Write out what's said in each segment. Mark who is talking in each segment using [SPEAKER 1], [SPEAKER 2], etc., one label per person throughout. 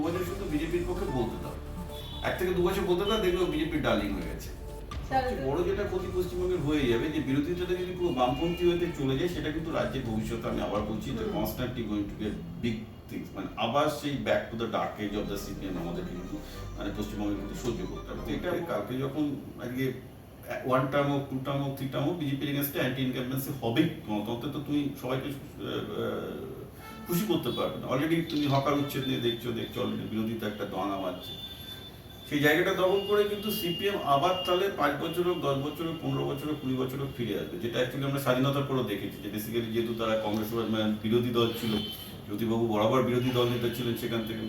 [SPEAKER 1] বছর শুধু বিজেপির পক্ষে বলতে দাও, 1 থেকে 2 বছর বলতে দাও, দেখবে বিজেপির ডার্লিং হয়ে গেছে। বড় যেটা ক্ষতি পশ্চিমবঙ্গের হয়ে যাবে যে বিরোধিতাটা যদি পুরো বামপন্থী হতে চলে যায়, সেটা কিন্তু রাজ্যের ভবিষ্যতে, আমি আবার বলছি, এটা constantly going to be big things, মানে আবার সেই back to the dark age of the CPM আমাদের কিন্তু মানে পশ্চিমবঙ্গে কিন্তু সহ্য করতে হবে। তো এটা কালকে যখন আজকে 1 টার্ম হোক, 2 টার্ম হোক, 3 টার্ম হোক, বিজেপির এগেনস্টে অ্যান্টি ইনকামবেন্সি হবেই। গণতন্ত্রে তো তুমি সবাইকে খুশি করতে পারবে না। অলরেডি তুমি হকার উচ্ছেদ নিয়ে দেখছো অলরেডি বিরোধিতা একটা দাঙ্গা মারছে। সেই জায়গাটা দখল করে কিন্তু সিপিএম আবার তাহলে 5 বছর হোক, 10 বছর হোক, 15 বছর হোক, 20 বছর হোক ফিরে আসবে, যেটা অ্যাকচুয়ালি আমরা স্বাধীনতার পরেও দেখেছি। যে বেসিক্যালি যেহেতু তারা কংগ্রেসের বিরোধী দল ছিল, জ্যোতিবাবু বরাবর বিরোধী দল নেতা ছিলেন, সেখান থেকে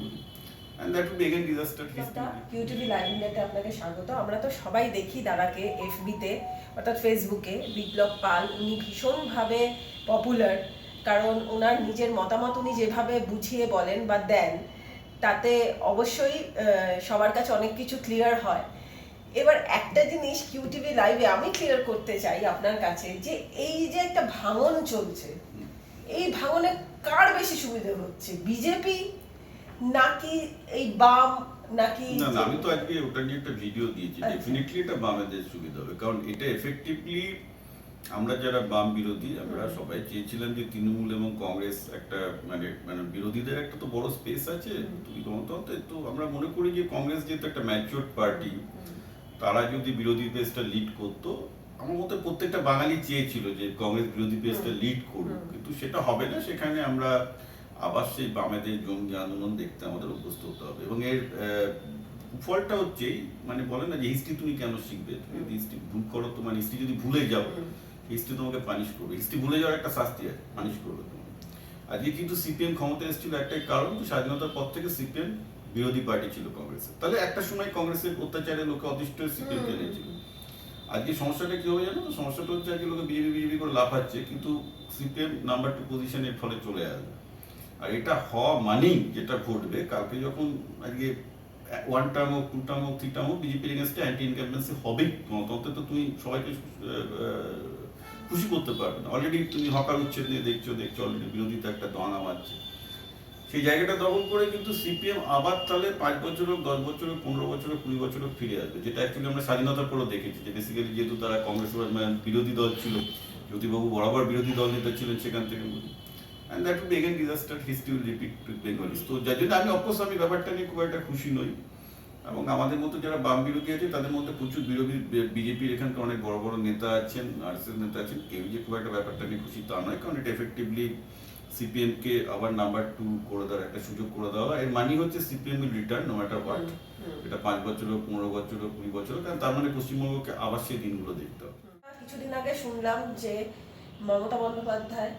[SPEAKER 1] and that would be again disaster history.
[SPEAKER 2] QTV live ইন্ডিয়াতে আপনাকে স্বাগত। আমরা তো সবাই দেখি দাদাকে এফবিতে অর্থাৎ ফেসবুকে। বিপ্লব পাল উনি ভীষণভাবে পপুলার, কারণ ওনার নিজের মতামত উনি যেভাবে বুঝিয়ে বলেন বা দেন, তাতে অবশ্যই সবার কাছে অনেক কিছু ক্লিয়ার হয়। এবার একটা জিনিস কিউটিভি লাইভে আমি ক্লিয়ার করতে চাই আপনার কাছে, যে এই যে একটা ভাঙন চলছে, এই ভাঙনে কার বেশি সুবিধা হচ্ছে, বিজেপি নাকি এই বাম, নাকি?
[SPEAKER 1] না না, আমি তো আজকে ওটা নিয়ে একটা ভিডিও দিয়েছি। ডেফিনেটলি এটা বামেদের সুবিধা হবে, কারণ এটা এফেক্টিভলি আমরা যারা বাম বিরোধী, আমরা সবাই চেয়েছিলাম যে তৃণমূল এবং কংগ্রেস একটা মানে মানে বিরোধীদের একটা তো বড় স্পেস আছে গণতন্ত্রে। তো আমরা মনে করি যে কংগ্রেস যেহেতু একটা ম্যাচিওর পার্টি, তারা যদি বিরোধী পেজটা লিড করতো, আমার মতে প্রত্যেকটা বাঙালি চেয়েছিল যে কংগ্রেস বিরোধী পেজটা লিড করুক, কিন্তু সেটা হবে না। সেখানে আমরা আবার সেই বামেদের জঙ্গি আন্দোলন দেখতে আমাদের অভ্যস্ত হতে হবে। এবং এর ফলটা হচ্ছেই, মানে বলে না যে হিস্ট্রি তুমি কেন শিখবে, তুমি যদি হিস্ট্রি ভুল করো, তো মানে হিস্ট্রি যদি ভুলে যাও, হিস্ট্রি তোমাকে পানিশ করবে। হিস্ট্রি ভুলে যাওয়ার একটা শাস্তি আছে, পানিশ করবে তোমাকে। আজকে কিন্তু সিপিএম ক্ষমতা এসেছিল একটাই কারণ, স্বাধীনতার পর থেকে সিপিএম বিরোধী পার্টি ছিল কংগ্রেসের। তাহলে একটা সময় কংগ্রেসের অত্যাচারে লোকে অতিষ্ঠ সিপিএম জেনেছিল। আজকে সমস্যাটা কি হবে জানো? সমস্যাটা হচ্ছে আজকে লোকে বিজেপি করে লাফাচ্ছে, কিন্তু সিপিএম নাম্বার 2 পজিশনের ফলে চলে আসবে। আর এটা হওয়া মানেই যেটা ঘটবে, কালকে যখন আজকে 1 টার্ম হোক, 2 টার্ম হোক, 3 টার্ম হোক, বিজেপির এগেনস্টে অ্যান্টি ইনকামবেন্সি হবেই। গণতন্ত্রে তো তুমি সবাইকে খুশি করতে পারবে না। অলরেডি তুমি হকার উচ্ছেদ নিয়ে দেখছো অলরেডি বিরোধিতা একটা দাঙ্গা মারছে। সেই জায়গাটা দখল করে কিন্তু সিপিএম আবার তাহলে 5 বছর হোক, 10 বছর হোক, 15 বছর হোক, 20 বছর হোক ফিরে আসবে, যেটা অ্যাকচুয়ালি আমরা স্বাধীনতার পরেও দেখেছি। যে বেসিক্যালি যেহেতু তারা কংগ্রেসের বিরোধী দল ছিল, জ্যোতিবাবু বরাবর বিরোধী দল নেতা ছিলেন, সেখান থেকে and that would be again disaster history will repeat with Bengalis. তো যার জন্য আমি অবশ্য আমি ব্যাপারটা নিয়ে খুব একটা খুশি নই। এবং আমাদের মতো যারা বাম বিরোধী আছে, তাদের মধ্যে প্রচুর বিরোধী, বিজেপির এখানকার অনেক বড় বড় নেতা আছেন, আরএসএস নেতা আছেন, কেউ যে খুব একটা ব্যাপারটা নিয়ে খুশি তা নয়, কারণ এটা এফেক্টিভলি সিপিএমকে আবার নাম্বার 2 করে দেওয়ার একটা সুযোগ করে দেওয়া। এর মানে হচ্ছে CPM will return no matter what. এটা 5 বছর হোক, 15 বছর হোক, 20 বছর হোক, কারণ তার মানে পশ্চিমবঙ্গকে আবার সেই দিনগুলো দেখতে হবে।
[SPEAKER 2] কিছুদিন আগে শুনলাম যে মমতা বন্দ্যোপাধ্যায়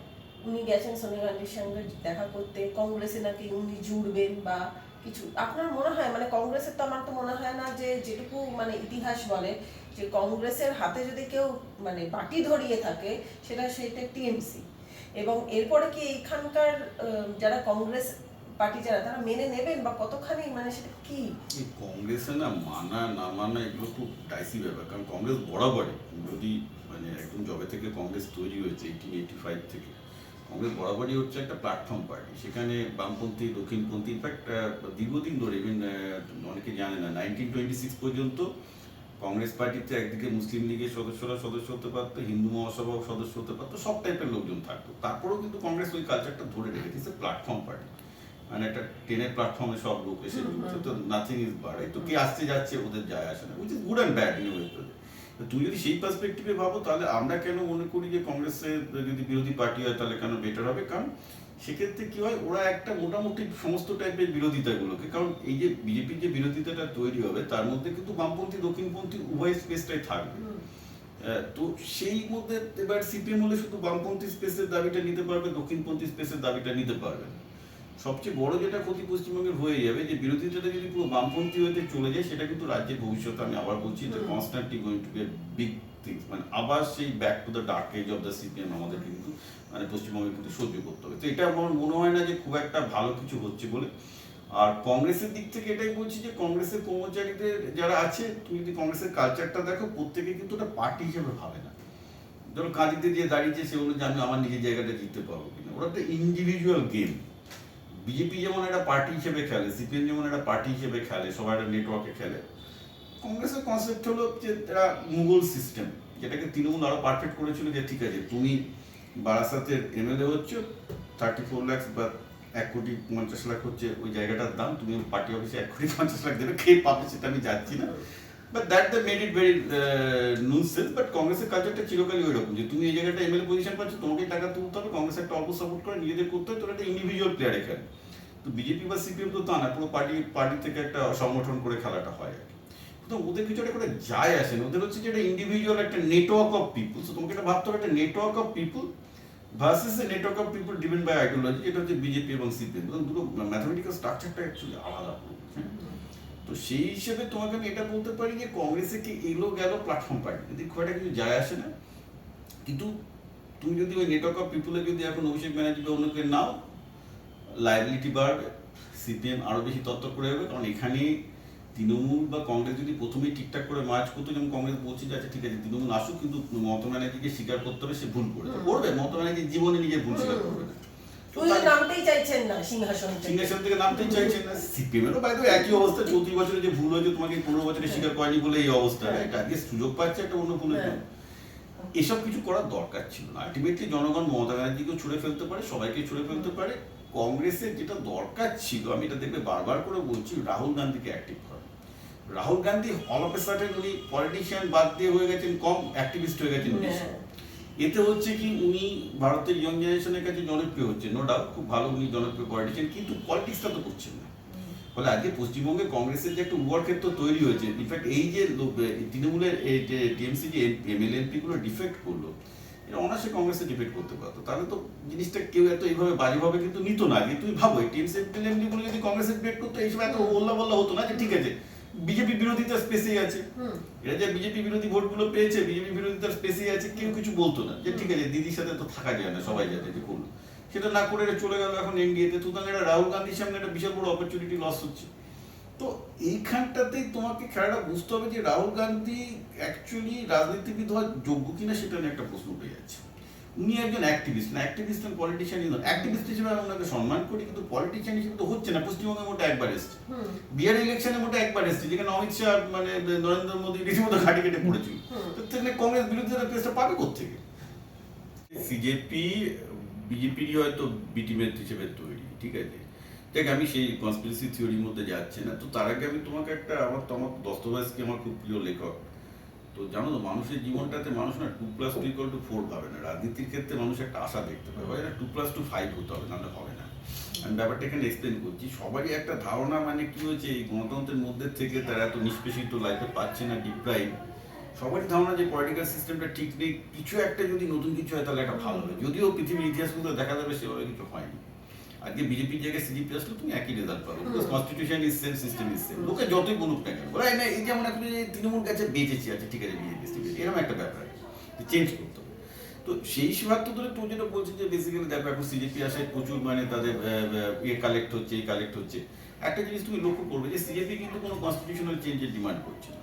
[SPEAKER 2] উনি গেছেন সোনিয়া গান্ধীর সঙ্গে দেখা করতে, কংগ্রেসে নাকি উনি জুড়বেন বা কিছু। আপনার মনে হয়, মানে কংগ্রেসের তো আমার তো মনে হয় না, যে যেটুকু মানে ইতিহাস বলে যে কংগ্রেসের হাতে যদি কেউ মানে বাটি ধরিয়ে থাকে, সেটা টিএমসি। এবং এরপরে কি এখানকার যারা কংগ্রেস পার্টি যারা, তারা মেনে নেবেন বা কতখানি, মানে সেটা কি?
[SPEAKER 1] কংগ্রেসে না মানা না মানা এগুলো খুব ডাইসি ব্যাপার, কারণ কংগ্রেস বরাবরই যদি মানে একদম জবে থেকে কংগ্রেস তৈরি হয়েছে 1885 থেকে, কংগ্রেস বরাবরই হচ্ছে একটা প্ল্যাটফর্ম পার্টি। সেখানে বামপন্থী, দক্ষিণপন্থী, ইনফ্যাক্ট দীর্ঘদিন ধরে, ইভেন অনেকে জানে না, 1926 পর্যন্ত কংগ্রেস পার্টিতে একদিকে মুসলিম লীগের সদস্যরা সদস্য হতে পারতো, হিন্দু মহাসভাও সদস্য হতে পারতো, সব টাইপের লোকজন থাকতো। তারপরেও কিন্তু কংগ্রেস ওই কালচারটা ধরে রেখেছে, প্ল্যাটফর্ম পার্টি, মানে একটা ট্রেনের প্ল্যাটফর্মে সব লোক এসে ঢুকছে, তো নাথিং ইজ বাড়ে, তো কে আসতে যাচ্ছে ওদের যায় আসে না, which is good and bad in way. তুই যদি সেই পার্সপেক্টিভে ভাবো, তাহলে আমরা কেন মনে করি যে কংগ্রেসের যদি বিরোধী পার্টি হয় তাহলে কেন বেটার হবে? কারণ সেক্ষেত্রে কি হয়, ওরা একটা মোটামুটি সমস্ত টাইপের বিরোধিতাগুলোকে, কারণ এই যে বিজেপির যে বিরোধিতাটা তৈরি হবে, তার মধ্যে কিন্তু বামপন্থী দক্ষিণপন্থী উভয় স্পেসটাই থাকবে। তো সেই মধ্যে এবার সিপিএম হলে শুধু বামপন্থী স্পেসের দাবিটা নিতে পারবে, দক্ষিণপন্থী স্পেসের দাবিটা নিতে পারবে না। সবচেয়ে বড় যেটা ক্ষতি পশ্চিমবঙ্গের হয়ে যাবে, যে বিরোধিতাটা যদি পুরো বামপন্থী হতে চলে যায়, সেটা কিন্তু রাজ্যের ভবিষ্যতে, আমি আবার বলছি, এটা constantly going to be big things, মানে আবার সেই back to the dark age of the CPM আমাদের কিন্তু মানে পশ্চিমবঙ্গে কিন্তু সহ্য করতে হবে। তো এটা আমার মনে হয় না যে খুব একটা ভালো কিছু হচ্ছে বলে। আর কংগ্রেসের দিক থেকে এটাই বলছি যে কংগ্রেসের কর্মচারীদের যারা আছে, তুমি যদি কংগ্রেসের কালচারটা দেখো, প্রত্যেকে কিন্তু ওটা পার্টি হিসেবে ভাবে না। ধরো কাঁদিতে দিয়ে দাঁড়িয়েছে, সে অনুযায়ী আমি আমার নিজের জায়গাটা জিততে পারবো কিনা, ওরা একটা ইন্ডিভিজুয়াল গেম। বিজেপি যেমন একটা পার্টি হিসেবে খেলে, সিপিএম যেমন একটা পার্টি হিসেবে খেলে, সবাই একটা নেটওয়ার্কে খেলে, কংগ্রেসের কনসেপ্ট হলো যে একটা মুঘল সিস্টেম, যেটাকে তৃণমূল আরো পারফেক্ট করেছিল, যে ঠিক আছে তুমি বারাসাতের এমএলএ হচ্ছ, 34 লাখ বা 1,50,00,000 হচ্ছে ওই জায়গাটার দাম, তুমি পার্টি অফিসে 1,50,00,000 দেবে, কে পাবে সেটা আমি যাচ্ছি না। But that the made it very nonsense. But কংগ্রেসের কালচারটা চিরকালই ওই রকম, যে তুমি এই জায়গাটা এমএলএ পজিশন পাচ্ছ, তোমাকে টাকা তুলতে হবে, কংগ্রেস একটা অল্প সাপোর্ট করে নিজেদের করতে হয়, তোর একটা ইন্ডিভিজুয়াল প্লেয়ারে খেলে। তো বিজেপি বা সিপিএম তো তা না, পুরো পার্টি থেকে একটা সংগঠন করে খেলাটা হয় আর কি। তো ওদের কিছু একটা করে যায় আসে না, ওদের হচ্ছে যে একটা ইন্ডিভিজুয়াল একটা নেটওয়ার্ক অফ পিপুল। তো তোমাকে এটা ভাবতে হবে একটা network of people versus a network of people depend by ideology, যেটা হচ্ছে বিজেপি এবং সিপিএম। দুটো ম্যাথমেটিক্যাল স্ট্রাকচারটা অ্যাকচুয়ালি আলাদা। তো সেই হিসেবে তোমাকে আমি এটা বলতে পারি যে কংগ্রেসে কি এলো গেল প্ল্যাটফর্ম পাই, যদি খুব একটা কিছু যায় আসে না। কিন্তু তুমি যদি ওই নেটওয়ার্ক অফ পিপুলে যদি এখন অভিষেক ব্যানার্জি বা অন্যকে নাও, লাইবিলিটি বাড়বে, সিপিএম আরো বেশি তত্ত্ব করে হবে। কারণ এখানে তৃণমূল বা কংগ্রেস যদি প্রথমেই ঠিকঠাক করে মার্চ করতো, যেমন কংগ্রেস বলছে যে আচ্ছা ঠিক আছে তৃণমূল আসুক, কিন্তু মমতা ব্যানার্জিকে স্বীকার করতে হবে সে ভুল করেছে, করবে। মমতা ব্যানার্জি জীবনে নিজে ভুল স্বীকার করবে না,
[SPEAKER 2] নামতেই চাইছেন না সিংহাসন
[SPEAKER 1] থেকে নামতেই চাইছেন না। সিপিএমেরও বাইরে একই অবস্থা, 34 বছরে যে ভুল হয়েছে তোমাকে 15 বছরে স্বীকার করেনি বলে এই অবস্থা। আজকে সুযোগ পাচ্ছে একটা অন্য ভুলের জন্য। এসব কিছু করার দরকার ছিল না। আলটিমেটলি জনগণ মমতা ব্যানার্জিকেও ছুড়ে ফেলতে পারে, সবাইকে ছুড়ে ফেলতে পারে। কংগ্রেসের যেটা দরকার ছিল, আমি এটা দেখবে বারবার করে বলছি, রাহুল গান্ধীকে অ্যাক্টিভ করা। Rahul Gandhi all of a sudden উনি পলিটিশিয়ান বাদ দিয়ে হয়ে গেছেন কম অ্যাক্টিভিস্ট হয়ে গেছেন বেশি। এতে হচ্ছে কি উনি ভারতের ইয়ং জেনারেশনের কাছে জনপ্রিয় হচ্ছে, নো ডাউট, খুব ভালো উনি জনপ্রিয় পলিটিশিয়ান, কিন্তু পলিটিক্সটা তো করছেন না। ফলে আজকে পশ্চিমবঙ্গে কংগ্রেসের যে একটা উর্বর ক্ষেত্র তৈরি হয়েছে, ইনফ্যাক্ট এই যে তৃণমূলের এই যে টিএমসি যে এমএলএ এমপি গুলো ডিফেক্ট করলো, এটা অনার্সে কংগ্রেসে ডিফেক্ট করতে পারতো, তাহলে তো জিনিসটা কেউ এত এইভাবে বাজেভাবে কিন্তু নিত না। যে তুমি ভাবো এই টিএমসি এমএলএ গুলো যদি কংগ্রেসে ডিফেক্ট করতো, এই সময় এত বল্লা বল্লা হতো না যে ঠিক আছে বিজেপি বিরোধিতার স্পেসেই আছে, এরা যে বিজেপি বিরোধী ভোটগুলো পেয়েছে, বিজেপি বিরোধিতার স্পেসেই আছে, কেউ কিছু বলতো না যে ঠিক আছে দিদির সাথে তো থাকা যায় না, সবাই যাতে যে করলো। সেটা না করে চলে গেল এখন এনডিএতে। সুতরাং এটা রাহুল গান্ধীর সামনে একটা বিশাল বড় অপরচুনিটি লস হচ্ছে। তো এইখানটাতেই তোমাকে খেলাটা বুঝতে হবে যে রাহুল গান্ধী অ্যাকচুয়ালি রাজনীতিবিদ হওয়ার যোগ্য কিনা সেটা নিয়ে একটা প্রশ্ন উঠে যাচ্ছে। উনি একজন অ্যাক্টিভিস্ট না, অ্যাক্টিভিস্ট এবং পলিটিশিয়ানই নন। অ্যাক্টিভিস্ট হিসেবে আমি ওনাকে সম্মান করি, কিন্তু পলিটিশিয়ান হিসেবে তো হচ্ছে না। পশ্চিমবঙ্গের মধ্যে একবার এসছে, বিহার ইলেকশনের মধ্যে একবার এসছে, যেখানে অমিত শাহ মানে নরেন্দ্র মোদী রীতিমতো ঘাটি কেটে পড়েছিল। তো সেখানে কংগ্রেস বিরোধীদের প্লেসটা পাবে কোথেকে? সিজেপি বিজেপিরই হয়তো বিটিমেট হিসেবে তৈরি, ঠিক আছে। দেখ আমি সেই কনস্পিরেসি থিওরির মধ্যে যাচ্ছি না। তো তার আগে আমি তোমাকে একটা, আমার দস্তয়েভস্কি আমার খুব প্রিয় লেখক। তো জানো তো মানুষের জীবনটাতে মানুষ না 2+2=4 ভাবে না। রাজনীতির ক্ষেত্রে মানুষ একটা আশা দেখতে পাবে, হয় না 2+2=5 হতে হবে, নাহলে হবে না। আমি ব্যাপারটা এখানে এক্সপ্লেন করছি। সবারই একটা ধারণা, মানে কি হয়েছে এই গণতন্ত্রের মধ্যে থেকে তারা এত নিষ্পেষিত লাইফে পাচ্ছে না, ডিপ্রাইভ। সবারই ধারণা যে পলিটিক্যাল সিস্টেমটা ঠিক নেই, কিছু একটা যদি নতুন কিছু হয় তাহলে একটা ভালো হবে। যদিও পৃথিবীর ইতিহাসগুলো দেখা যাবে সেভাবে কিছু হয়নি। আজকে বিজেপির জায়গায় সিজিপি আসলে তুমি একই রেজাল্ট পাবে, because constitution is same, system is same. লোকে যতই বলুক না কেন, বলে না এই যেমন এখন তৃণমূল কাছে বেঁচেছি, আছে ঠিক আছে বিজেপি, এরকম একটা ব্যাপার চেঞ্জ করতে হবে। তো সেই সীমান্ত ধরে তুমি যেটা বলছি যে বেসিক্যালি দেখো এখন সিজিপি আসে প্রচুর, মানে তাদের কালেক্ট হচ্ছে, এই কালেক্ট হচ্ছে। একটা জিনিস তুমি লক্ষ্য করবে যে সিজিপি কিন্তু কোনো কনস্টিটিউশনাল চেঞ্জের ডিমান্ড করছে না।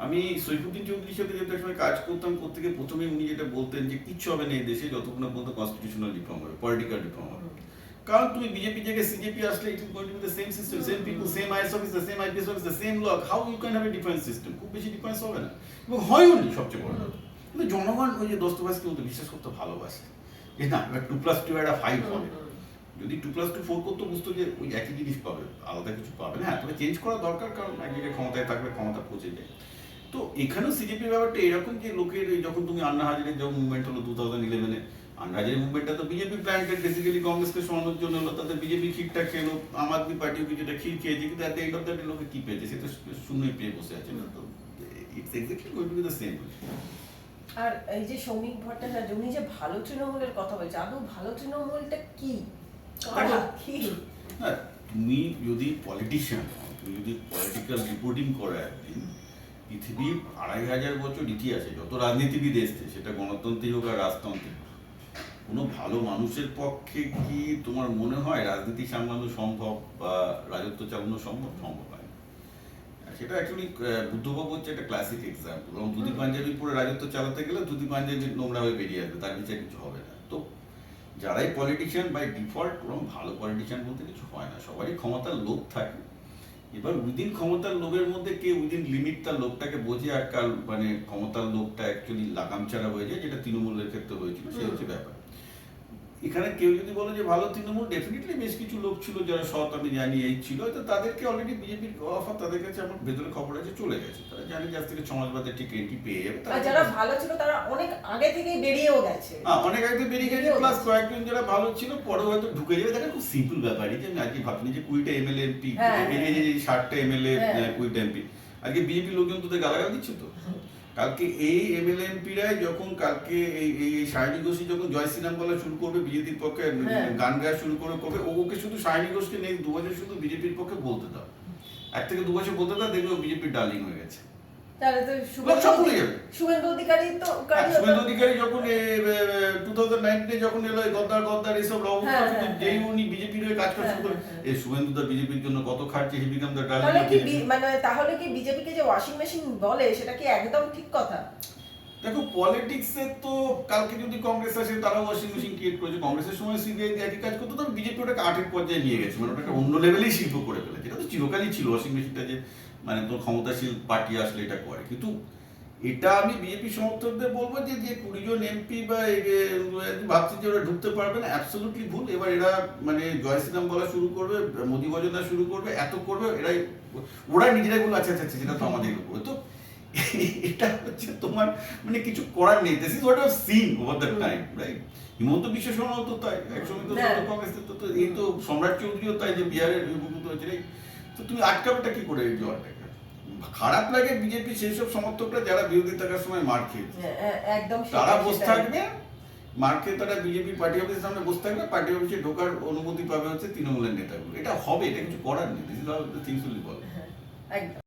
[SPEAKER 1] আমি সৈফুদ্দিন চৌধুরীর সাথে যেহেতু একসময় কাজ করতাম, প্রত্যেকে প্রথমে উনি যেটা বলতেন যে কিচ্ছু হবে না এই দেশে যতক্ষণ না পর্যন্ত কনস্টিটিউশনাল রিফর্ম হবে, পলিটিক্যাল রিফর্ম হবে। কারণ তুমি বিজেপি জায়গায় সিজেপি আসলে it is going to be the same system, same people, same IAS officer, same IPS officer, same law. How you can have a different system? খুব বেশি difference হবে না, এবং হয়ও নি সবচেয়ে বড় কথা। কিন্তু জনগণ ওই যে দস্তয়েভস্কি মতো বিশ্বাস করতে ভালোবাসে যে না 2+2 একটা 5 হবে। যদি 2+2=4 করতে বুঝতো যে ওই একই জিনিস পাবে, আলাদা কিছু পাবে না। হ্যাঁ তবে চেঞ্জ করা দরকার, কারণ এক জায়গায় ক্ষমতায় থাকলে ক্ষমতা পৌঁছে যায়। তো এখানেও সিজেপির ব্যাপারটা এরকম যে লোকের যখন তুমি আন্না হাজারের যখন মুভমেন্ট হলো 2011-এ, আন্না হাজারের মুভমেন্টটা তো বিজেপি প্ল্যান্টেড, বেসিক্যালি কংগ্রেসকে সরানোর জন্য হলো। তাদের বিজেপি ক্ষীরটা খেলো, আম আদমি পার্টিও কিছুটা ক্ষীর খেয়েছে, কিন্তু at the end of the day লোকে কি পেয়েছে? সে তো শূন্যই পেয়ে বসে আছে না। তো it's exactly going to be the same.
[SPEAKER 2] আর এই যে সৌমিক ভট্টাচার্য উনি যে ভালো তৃণমূলের কথা বলছে, আদৌ ভালো তৃণমূলটা কি?
[SPEAKER 1] হ্যাঁ তুমি যদি পলিটিশিয়ান, তুমি যদি পলিটিক্যাল রিপোর্টিং করো একদিন, পৃথিবীর 2,500 বছর ইতিহাসে যত রাজনীতিবিদ এসছে, সেটা গণতন্ত্রই হোক আর রাজতন্ত্রই হোক, কোনো ভালো মানুষের পক্ষে কি তোমার মনে হয় রাজনীতি সামলানো সম্ভব বা রাজত্ব চালানো সম্ভব? সম্ভব হয় না। সেটা অ্যাকচুয়ালি বুদ্ধবাবু হচ্ছে একটা ক্লাসিক এক্সাম্পল। এবং ধুতি পাঞ্জাবি পরে রাজত্ব চালাতে গেলে ধুতি পাঞ্জাবি নোংরা হয়ে বেরিয়ে আসবে, তার নিচে কিছু হবে না। তো যারাই পলিটিশিয়ান বাই ডিফল্ট কোনো ভালো পলিটিশিয়ান বলতে কিছু হয় না, সবারই ক্ষমতার লোভ থাকে। এবার উইদিন ক্ষমতার লোভের মধ্যে কে উইদিন লিমিট তার লোভটাকে বোঝে, আর কাল মানে ক্ষমতার লোভটা অ্যাকচুয়ালি লাগাম ছাড়া হয়ে যায়, যেটা তৃণমূলের ক্ষেত্রে হয়েছিল, সেই হচ্ছে ব্যাপার। এখানে কেউ যদি বলে যে ভালো তৃণমূল, ডেফিনেটলি বেশ কিছু লোক ছিল যারা সৎ, আমি জানি এই ছিল, হয়তো তাদেরকে অলরেডি বিজেপির অফার তাদের কাছে আমার ভেতরে খবর আছে চলে গেছে, তারা জানে যে আজ থেকে সমাজবাদের ঠিক এন্ট্রি পেয়ে যাবে।
[SPEAKER 2] আর যারা ভালো ছিল তারা অনেক আগে থেকেই বেরিয়েও গেছে।
[SPEAKER 1] অনেক আগে বেরিয়ে গেছে, প্লাস কয়েকজন যারা ভালো ছিল পরে হয়তো ঢুকে যাবে। দেখেন খুব সিম্পল ব্যাপার, এই যে আমি আজকে ভাবছিনি যে 20টা এমএলএ এমপি, এই 60টা এমএলএ 20টা এমপি, আজকে বিজেপি লোকজন তোদের গালাগাল দিচ্ছে তো। কালকে এই এমএলএ এমপিরাই যখন কালকে এই সায়নী ঘোষী যখন জয় শ্রীরাম বলা শুরু করবে, বিজেপির পক্ষে গান গাওয়া শুরু করবে, ওকে শুধু সায়নী ঘোষকে নেই 2 বছর শুধু বিজেপির পক্ষে বলতে দাও, 1 থেকে 2 বছর বলতে দাও, দেখবে বিজেপির ডার্লিং হয়ে গেছে।
[SPEAKER 2] তাহলে তো শুভেন্দু অধিকারী তো
[SPEAKER 1] শুভেন্দু অধিকারী যখন 2019 যখন এলো গদ্দার এইসব যেই উনি বিজেপির হয়ে কাজ করতে শুরু করে, এই শুভেন্দু দা বিজেপির জন্য কত খাটছে, হি বিকাম দ্য ডার্লিং।
[SPEAKER 2] তাহলে কি বিজেপিকে যে ওয়াশিং মেশিন বলে সেটা কি একদম ঠিক কথা?
[SPEAKER 1] দেখো পলিটিক্সে তো কালকে যদি কংগ্রেস আসে তারা ওয়াশিং মেশিন ক্রিয়েট করেছে, কংগ্রেসের সময় সিবিআই একই কাজ করতো, তো বিজেপি ওটাকে 8-এর পর্যায়ে নিয়ে গেছে, মানে ওটা অন্য লেভেলেই শিল্প করে ফেলেছে। এটা তো চিরকালই ছিল ওয়াশিং মেশিনটা, যে মানে তোর ক্ষমতাশীল পার্টি আসলে এটা করে। কিন্তু এটা আমি বিজেপি সমর্থকদের বলবো যে 20 জন এমপি বা ভাবছে যে ওরা ঢুকতে পারবে না, অ্যাবসলিউটলি ভুল। এবার এরা মানে জয় শ্রীরাম বলা শুরু করবে, মোদি ভজনা শুরু করবে, এত করবে, ওরা নিজেরাই বলবে আচ্ছা আচ্ছা যেটা তো আমাদের উপরে। তো এটা হচ্ছে তোমার মানে কিছু করার নেই, this is what I have seen over the time, right? Himanta Biswa শর্মাও তো তাই, একসময় তো কংগ্রেস তো এই তো সম্রাট চৌধুরীও তাই, যে বিহারের বিভূত হয়েছে, রাইট? তো তুমি আটকাবেটা কি করে এই জলটাকে? খারাপ লাগে বিজেপি সেই সব সমর্থকরা যারা বিরোধী থাকার সময় মার খেয়েছে,
[SPEAKER 2] একদম
[SPEAKER 1] তারা বসে থাকবে, মার খেয়ে তারা বিজেপি পার্টি অফিসের সামনে বসে থাকবে, পার্টি অফিসে ঢোকার অনুমতি পাবে হচ্ছে তৃণমূলের নেতাগুলো। এটা হবে, এটা কিছু করার নেই, this is how the things will be.
[SPEAKER 2] একদম।